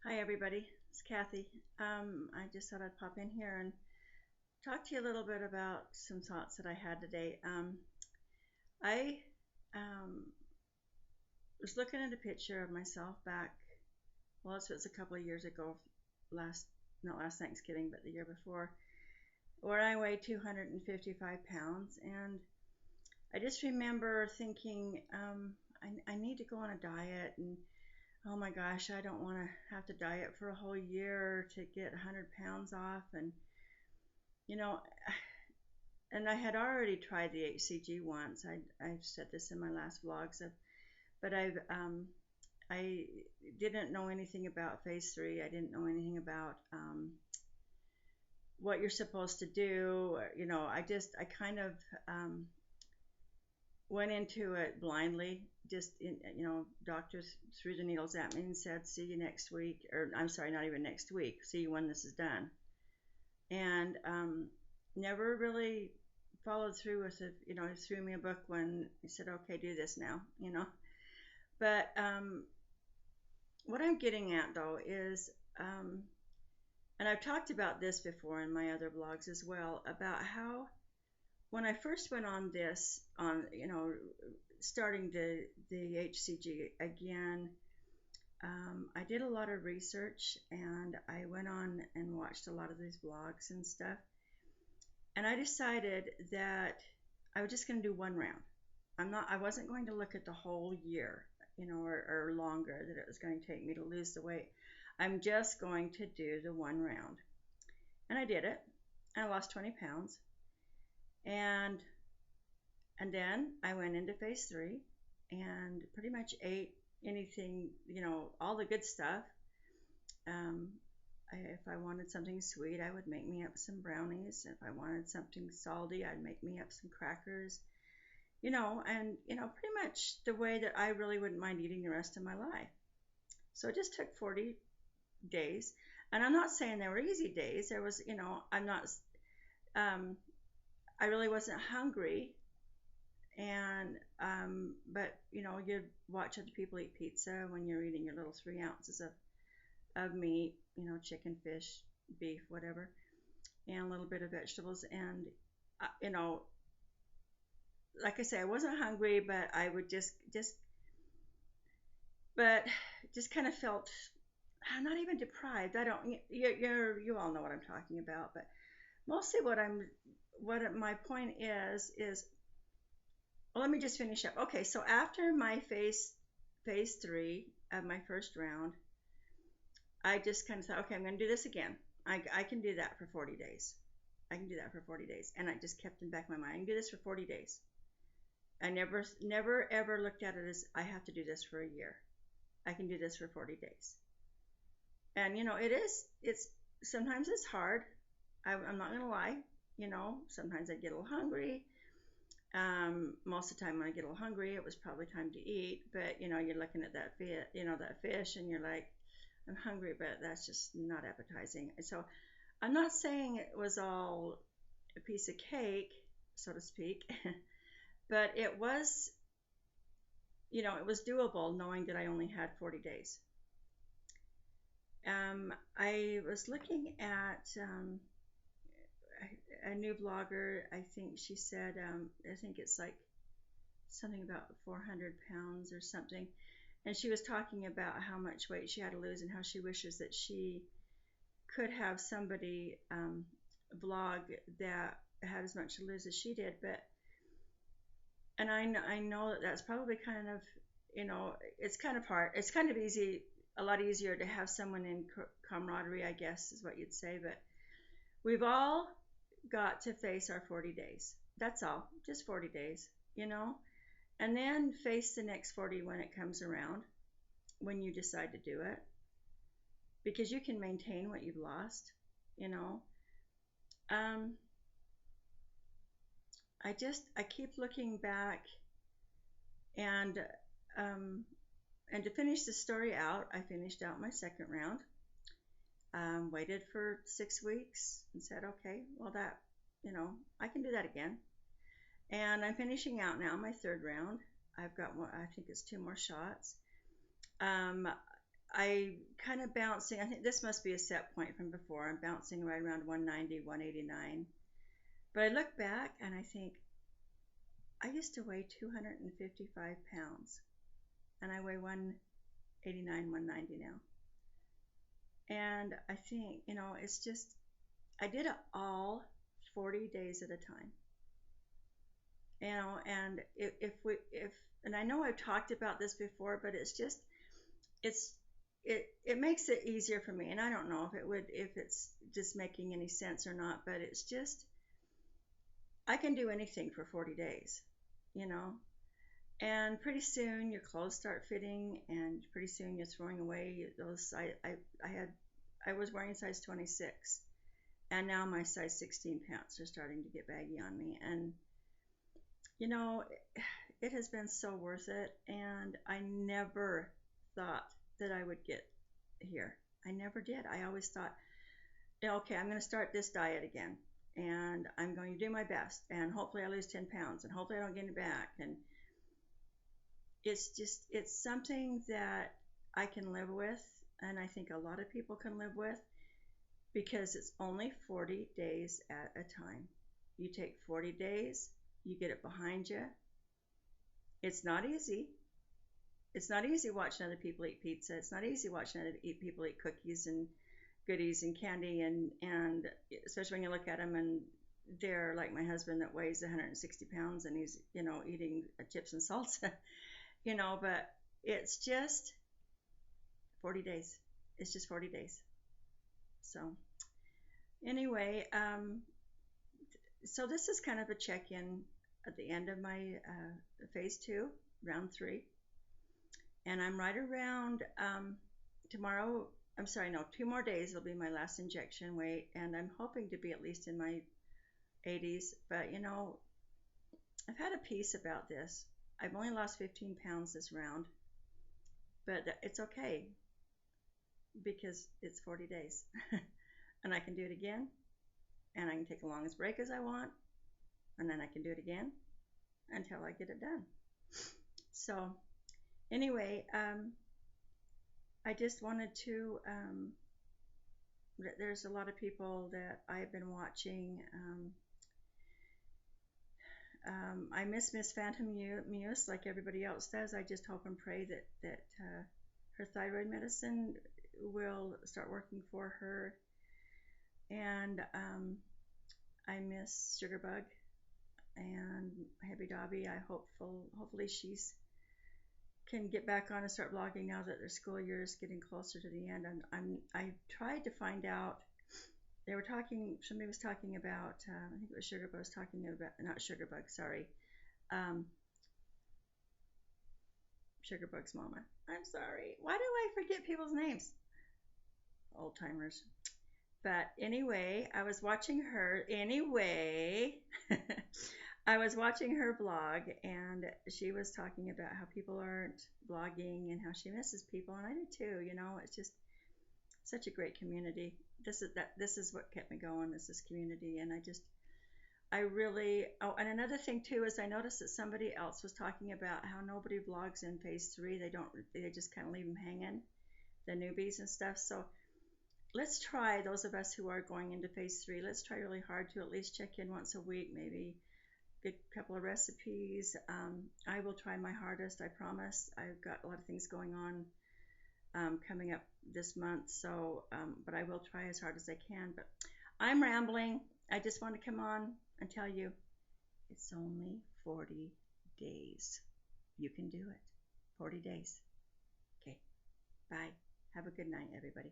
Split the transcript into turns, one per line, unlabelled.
Hi everybody, it's Kathy. I just thought I'd pop in here and talk to you a little bit about some thoughts that I had today. I um, was looking at a picture of myself back, well, it was a couple of years ago, not last Thanksgiving, but the year before, where I weighed 255 pounds. And I just remember thinking, I need to go on a diet, and oh my gosh, I don't want to have to diet for a whole year to get 100 pounds off. And, you know, and I had already tried the HCG once. I've said this in my last vlogs, but I didn't know anything about phase 3. I didn't know anything about what you're supposed to do. I kind of went into it blindly. Doctors threw the needles at me and said, "See you next week," or I'm sorry, not even next week. "See you when this is done." And never really followed through with it. He threw me a book when he said, "Okay, do this now." But what I'm getting at though is, and I've talked about this before in my other blogs as well, about how when I first went on this, starting the HCG again, I did a lot of research and I went on and watched a lot of these blogs and stuff. And I decided that I was just going to do one round. I wasn't going to look at the whole year, or longer that it was going to take me to lose the weight. I'm just going to do the one round. And I did it. I lost 20 pounds. And then I went into phase 3 and pretty much ate anything, all the good stuff. If I wanted something sweet, I would make me up some brownies. If I wanted something salty, I'd make me up some crackers. Pretty much the way that I really wouldn't mind eating the rest of my life. So it just took 40 days. And I'm not saying they were easy days. There was, I really wasn't hungry. And, but, you'd watch other people eat pizza when you're eating your little 3 ounces of meat, chicken, fish, beef, whatever, and a little bit of vegetables. And, like I say, I wasn't hungry, but I would just kind of felt not even deprived. You all know what I'm talking about, but mostly what my point is, well, let me just finish up. Okay, so after my phase 3 of my first round, I just kind of thought, okay, I'm going to do this again. I can do that for 40 days. I can do that for 40 days. And I just kept in the back of my mind, I can do this for 40 days. I never ever looked at it as I have to do this for a year. I can do this for 40 days. And it's sometimes it's hard. I'm not gonna lie. Sometimes I get a little hungry. Most of the time when I get a little hungry, it was probably time to eat. But you're looking at that fish, and you're like, I'm hungry, but that's just not appetizing. So I'm not saying it was all a piece of cake, so to speak. But it was, it was doable knowing that I only had 40 days. I was looking at a new blogger. I think she said, I think it's like something about 400 pounds or something. And she was talking about how much weight she had to lose and how she wishes that she could have somebody vlog that had as much to lose as she did. And I know that that's probably kind of, it's kind of hard. It's kind of easy, a lot easier to have someone in camaraderie, I guess is what you'd say. But we've all got to face our 40 days. That's all, just 40 days, and then face the next 40 when it comes around, when you decide to do it, because you can maintain what you've lost. I keep looking back, and to finish the story out, I finished out my second round, waited for 6 weeks and said, okay, well, that, I can do that again. And I'm finishing out now my third round. I've got more, I think it's 2 more shots. I kind of bouncing. I think this must be a set point from before. I'm bouncing right around 190, 189. But I look back and I think I used to weigh 255 pounds, and I weigh 189, 190 now. And I think, it's just, I did it all 40 days at a time. And and I know I've talked about this before, but it's, it makes it easier for me. And I don't know if it's just making any sense or not, but it's just, I can do anything for 40 days, you know, and pretty soon your clothes start fitting, and pretty soon you're throwing away those. I was wearing size 26, and now my size 16 pants are starting to get baggy on me, and you know, it has been so worth it, and I never thought that I would get here. I never did. I always thought, okay, I'm going to start this diet again, and I'm going to do my best, and hopefully I lose 10 pounds, and hopefully I don't gain it back. And it's something that I can live with, and I think a lot of people can live with, because it's only 40 days at a time. You take 40 days, you get it behind you. It's not easy. It's not easy watching other people eat pizza. It's not easy watching other people eat cookies and goodies and candy, and especially when you look at them and they're like my husband that weighs 160 pounds and he's, eating chips and salsa, but it's just 40 days. It's just 40 days. So anyway, so this is kind of a check-in at the end of my phase 2, round 3. And I'm right around tomorrow. I'm sorry, no, 2 more days will be my last injection weight, and I'm hoping to be at least in my 80s. But I've had a peace about this. I've only lost 15 pounds this round, but it's okay because it's 40 days, and I can do it again, and I can take the longest break as I want, and then I can do it again until I get it done. So anyway, I just wanted to, there's a lot of people that I've been watching. I miss Miss Phantom Muse like everybody else does. I just hope and pray that her thyroid medicine will start working for her. And I miss Sugarbug and Heavy Dobby. Hopefully she's can get back on and start blogging now that their school year is getting closer to the end. And I tried to find out. Somebody was talking about, I think it was Sugarbug was talking about, not Sugarbug, sorry, Sugarbug's mama. I'm sorry. Why do I forget people's names? Old timers. But anyway, I was watching her. I was watching her blog, and she was talking about how people aren't blogging and how she misses people, and I do too. It's just such a great community. This is what kept me going. This community, and I really. Oh, and another thing too is I noticed that somebody else was talking about how nobody blogs in phase 3. They just kind of leave them hanging, the newbies and stuff. So let's try, those of us who are going into phase 3. Let's try really hard to at least check in once a week, maybe get a couple of recipes. I will try my hardest. I promise. I've got a lot of things going on coming up this month, so but I will try as hard as I can. But I'm rambling. I just want to come on and tell you it's only 40 days. You can do it. 40 days. Okay. Bye. Have a good night, everybody.